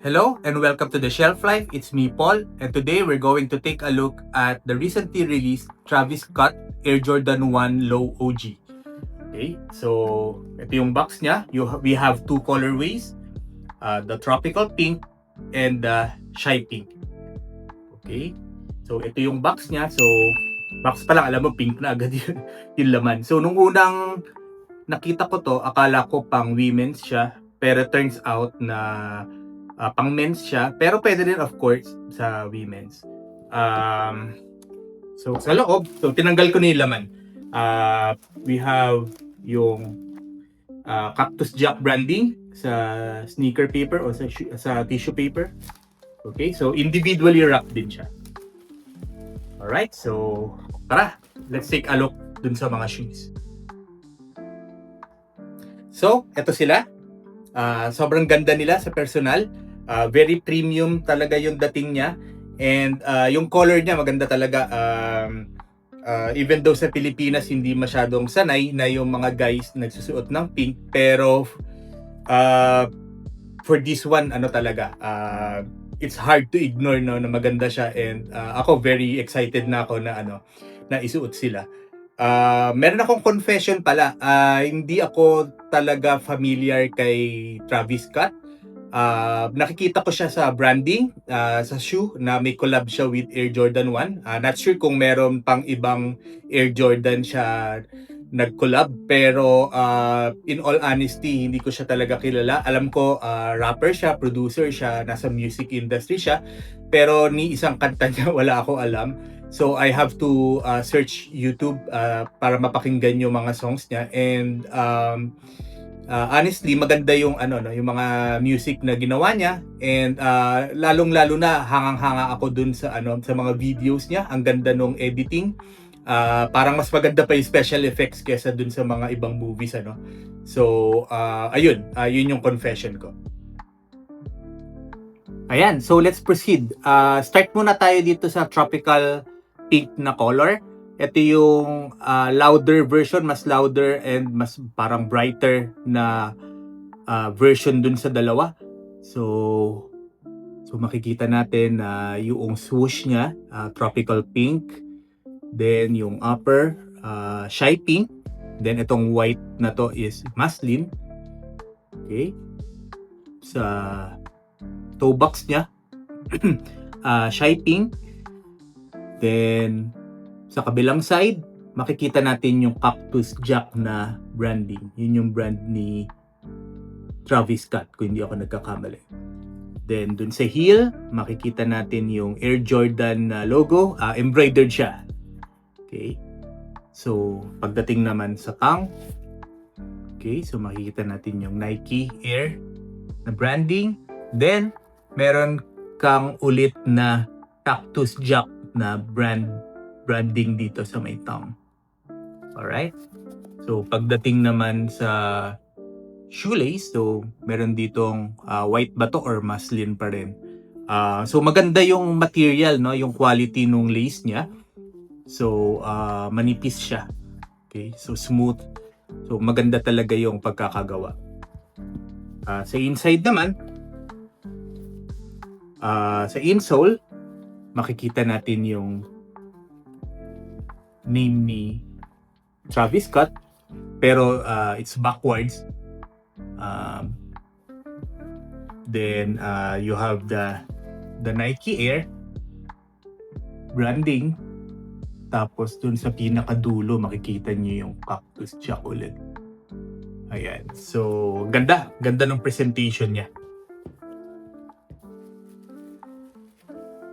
Hello and welcome to the Shelf Life. It's me, Paul, and today we're going to take a look at the recently released Travis Scott Air Jordan 1 Low OG. Okay, so ito yung box niya. We have two colorways, the tropical pink and the shy pink. Okay, so ito yung box niya. So box pa lang, alam mo, pink na agad yung laman. So nung unang nakita ko to, akala ko pang women's siya, pero turns out na pang men's siya, pero pwede din of course sa women's. So sa loob, so tinanggal ko na yung laman. We have yung Cactus Jack branding sa sneaker paper o sa tissue paper. Okay, so individually wrapped din siya. Alright, so tara, let's take a look dun sa mga shoes. So, eto sila. Sobrang ganda nila sa personal. Very premium talaga yung dating niya. And yung color niya maganda talaga. Even though sa Pilipinas hindi masyadong sanay na yung mga guys nagsusuot ng pink. Pero for this one, ano talaga, it's hard to ignore, no, na maganda siya. And ako very excited na ako na isuot sila. Meron akong confession pala. Hindi ako talaga familiar kay Travis Scott. Nakikita ko siya sa branding, sa shoe na may collab siya with Air Jordan 1. Not sure kung meron pang ibang Air Jordan siya nag-collab, pero in all honesty, hindi ko siya talaga kilala. Alam ko, rapper siya, producer siya, nasa music industry siya, pero ni isang kanta niya wala ako alam. So I have to search YouTube para mapakinggan yung mga songs niya. And honestly, maganda yung yung mga music na ginawa niya. And lalong-lalo na hangang-hanga ako dun sa sa mga videos niya. Ang ganda nung editing. Parang mas maganda pa yung special effects kaysa dun sa mga ibang movies, So ayun, yun yung confession ko. Ayan, so let's proceed. Start muna tayo dito sa tropical pink na color. Ito yung louder version, mas louder and mas parang brighter na version dun sa dalawa. So makikita natin na yung swoosh niya, tropical pink. Then yung upper, shy pink. Then itong white na to is muslin. Okay. Sa toe box niya, shy pink. Then sa kabilang side, makikita natin yung Cactus Jack na branding. Yun yung brand ni Travis Scott, kung hindi ako nagkakamali. Then dun sa heel, makikita natin yung Air Jordan logo, embroidered siya. Okay. So pagdating naman sa tongue, okay, so makikita natin yung Nike Air na branding. Then meron kang ulit na Cactus Jack na branding dito sa may tongue. Alright? So pagdating naman sa shoelace, so meron ditong white ba to or muslin pa rin. So maganda yung material, no, yung quality nung lace niya. So manipis siya. Okay? So smooth. So maganda talaga yung pagkakagawa. Sa inside naman, sa insole, makikita natin yung name ni Travis Scott, pero it's backwards. Then you have the Nike Air branding. Tapos dun sa pinakadulo makikita niyo yung Cactus Jack ulit. Ayan. So ganda ng presentation niya.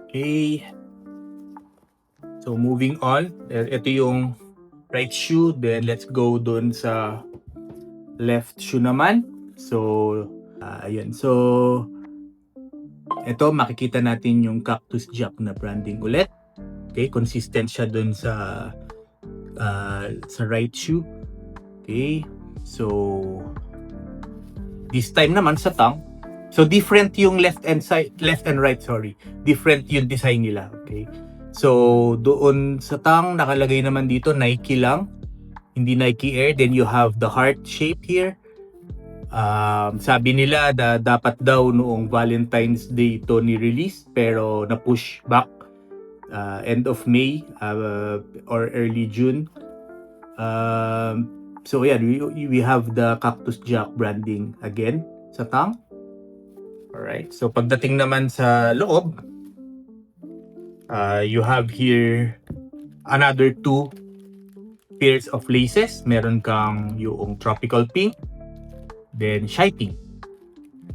Okay. So moving on, ito yung right shoe. Then let's go dun sa left shoe naman. So ayan. So ito makikita natin yung Cactus Jack na branding ulit. Okay, consistent siya dun sa right shoe. Okay. So this time naman sa tongue. So different yung left and right, sorry. Different yung design nila, okay? So doon sa tongue nakalagay naman dito Nike lang, hindi Nike Air. Then you have the heart shape here. Sabi nila na dapat daw noong Valentine's Day ito ni-release pero na-push back end of May or early June. So yeah, we have the Cactus Jack branding again sa tang. Alright, so pagdating naman sa loob, you have here another two pairs of laces. Meron kang yung tropical pink, then shy pink.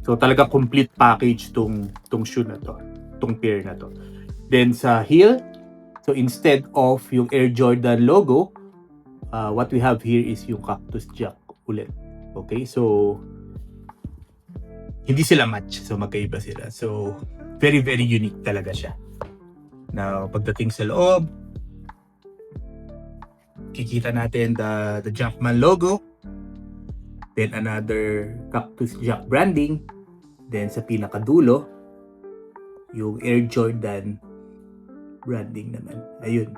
So talaga complete package tong shoe na to, tong pair na to. Then sa heel, so instead of yung Air Jordan logo, what we have here is yung Cactus Jack ulit. Okay, so hindi sila match, so magkaiba sila. So very very unique talaga siya. Now pagdating sa loob, kikita natin the Jumpman logo, then another Cactus Jack branding, then sa pinakadulo yung Air Jordan branding naman. Ayun.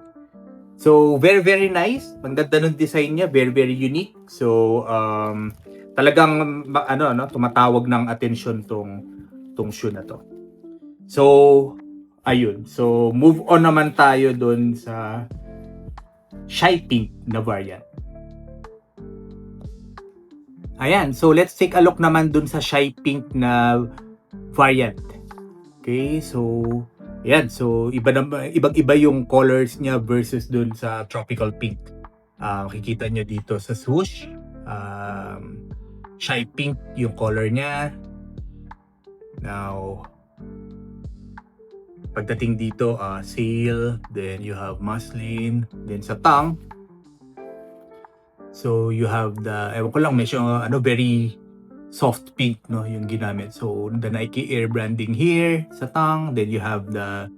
So very very nice. Ang ganda ng design niya, very very unique. So talagang tumatawag ng attention tong shoe na to. So ayun. So move on naman tayo doon sa shy pink na variant. Ayan, so let's take a look naman dun sa shy pink na variant. Okay, so ayan, so ibang-iba yung colors niya versus dun sa tropical pink. Makikita nyo dito sa swoosh, shy pink yung color niya. Now, pagdating dito, sail, then you have muslin, then sa tang, so you have the, ewan ko lang, medyo very soft pink no yung ginamit. So the Nike Air branding here sa tang, then you have the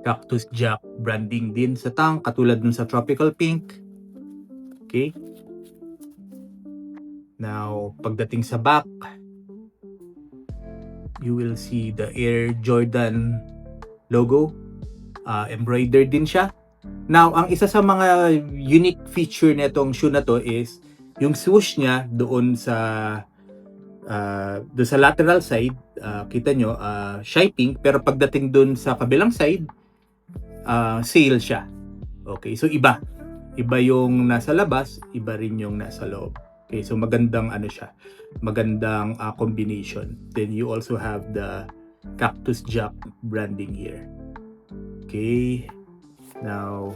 Cactus Jack branding din sa tang, katulad dun sa tropical pink. Okay. Now pagdating sa back, you will see the Air Jordan logo, embroidered din siya. Now, ang isa sa mga unique feature nitong shoe na to is yung swoosh niya doon sa lateral side, kita nyo, shy pink, pero pagdating doon sa kabilang side, sail siya. Okay, so iba yung nasa labas, iba rin yung nasa loob. Okay, so magandang siya, magandang combination. Then you also have the Cactus Jack branding here. Okay. Now,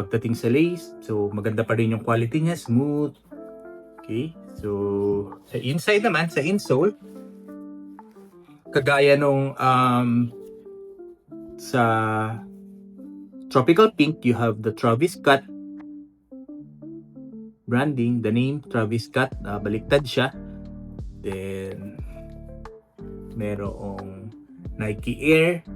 pagdating sa lace, so maganda pa rin yung quality niya, smooth. Okay, so sa inside naman, sa insole, kagaya nung sa tropical pink, you have the Travis Scott branding, the name Travis Scott, baliktad siya. Then merong Nike Air.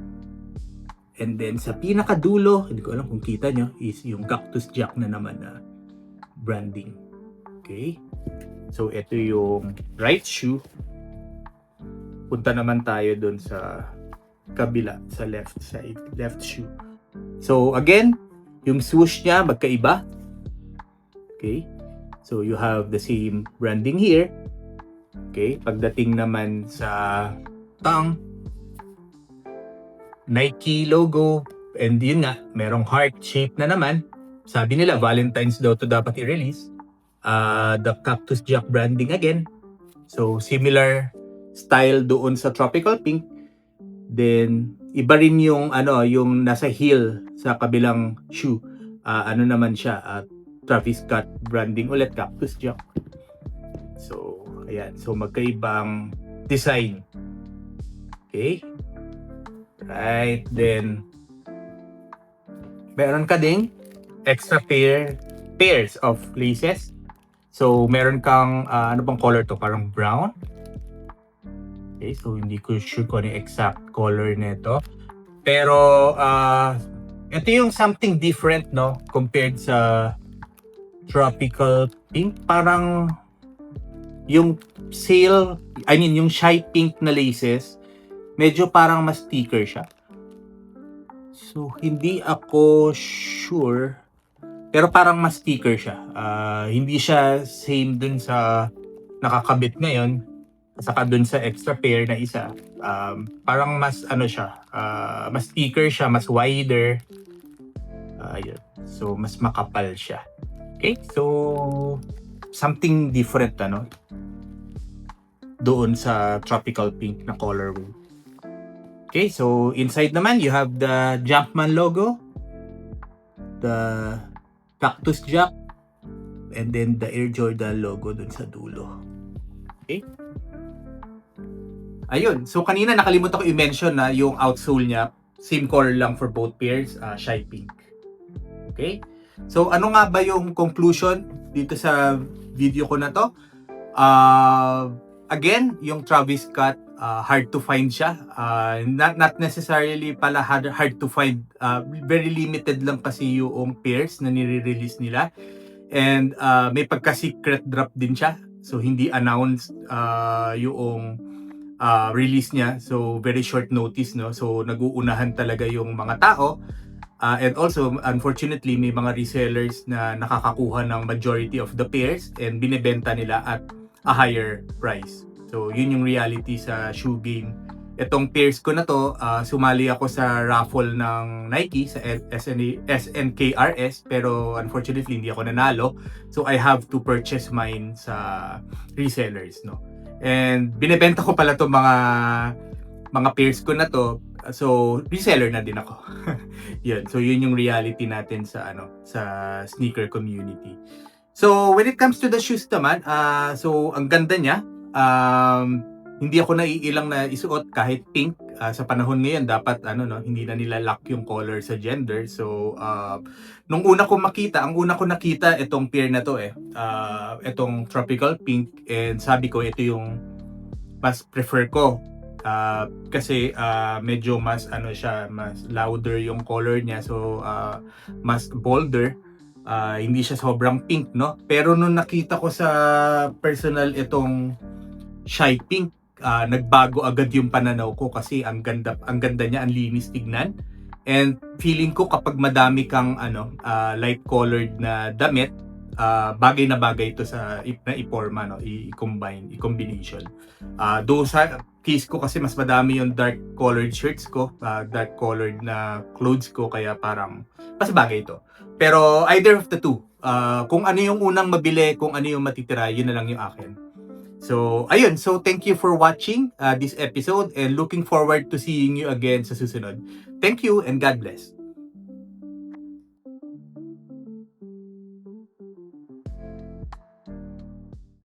And then sa pinakadulo, hindi ko alam kung kita nyo, is yung Cactus Jack na naman na branding. Okay? So ito yung right shoe. Punta naman tayo dun sa kabila, sa left side, left shoe. So again, yung swoosh niya magkaiba. Okay? So you have the same branding here. Okay? Pagdating naman sa tang, Nike logo, and yun nga, merong heart shape na naman. Sabi nila, Valentine's daw to dapat i-release. The Cactus Jack branding again. So, similar style doon sa tropical pink. Then, iba rin yung, yung nasa heel sa kabilang shoe. Naman siya, Travis Scott branding ulit, Cactus Jack. So, ayan. So, magkaibang design. Okay? Right, then meron ka ding extra pairs of laces. So meron kang ano bang color to? Parang brown. Okay, so hindi ko sure kung ano yung exact color nito. Pero ito yung something different no compared sa tropical pink. Parang yung yung shy pink na laces, medyo parang mas thicker siya. So, hindi ako sure. Pero parang mas thicker siya. Hindi siya same dun sa nakakabit ngayon, saka dun sa extra pair na isa, parang mas ano siya, mas thicker siya, mas wider. Ayun. So, mas makapal siya. Okay? So, something different, ano? Doon sa tropical pink na colorway. Okay, so inside naman, you have the Jumpman logo, the Cactus Jack, and then the Air Jordan logo dun sa dulo. Okay? Ayun, so kanina nakalimutan ko i-mention na yung outsole niya, same color lang for both pairs, shy pink. Okay? So ano nga ba yung conclusion dito sa video ko na to? Again, yung Travis Scott, hard to find siya. Not necessarily pala hard to find. Very limited lang kasi yung pairs na nire-release nila. And may pagka-secret drop din siya. So hindi announced yung release niya. So very short notice, no? So nag-uunahan talaga yung mga tao. And also, unfortunately, may mga resellers na nakakakuha ng majority of the pairs and binebenta nila at a higher price. So, yun yung reality sa shoe game. Itong pairs ko na to, sumali ako sa raffle ng Nike sa SNKRS, pero unfortunately, hindi ako nanalo. So, I have to purchase mine sa resellers, no? And binebenta ko pala to mga pairs ko na to. So, reseller na din ako. Yun. So, yun yung reality natin sa sneaker community. So, when it comes to the shoes naman, so ang ganda niya. Hindi ako naiilang na isuot kahit pink. Sa panahon ngayon, dapat hindi na nila lock yung color sa gender. So, ang una ko nakita itong pair na to itong tropical pink, and sabi ko ito yung mas prefer ko. Kasi medyo mas mas louder yung color niya, so mas bolder, hindi siya sobrang pink, no? Pero nung nakita ko sa personal itong shy pink, nagbago agad yung pananaw ko kasi ang ganda niya, ang linis tignan. And feeling ko kapag madami kang light colored na damit, bagay na bagay ito sa iporma, no? I-combination. Though sa case ko kasi mas madami yung dark colored shirts ko, dark colored na clothes ko, kaya parang mas bagay ito. Pero either of the two, kung ano yung unang mabili, kung ano yung matitira, yun na lang yung akin. So, ayun. So, thank you for watching this episode and looking forward to seeing you again sa susunod. Thank you and God bless.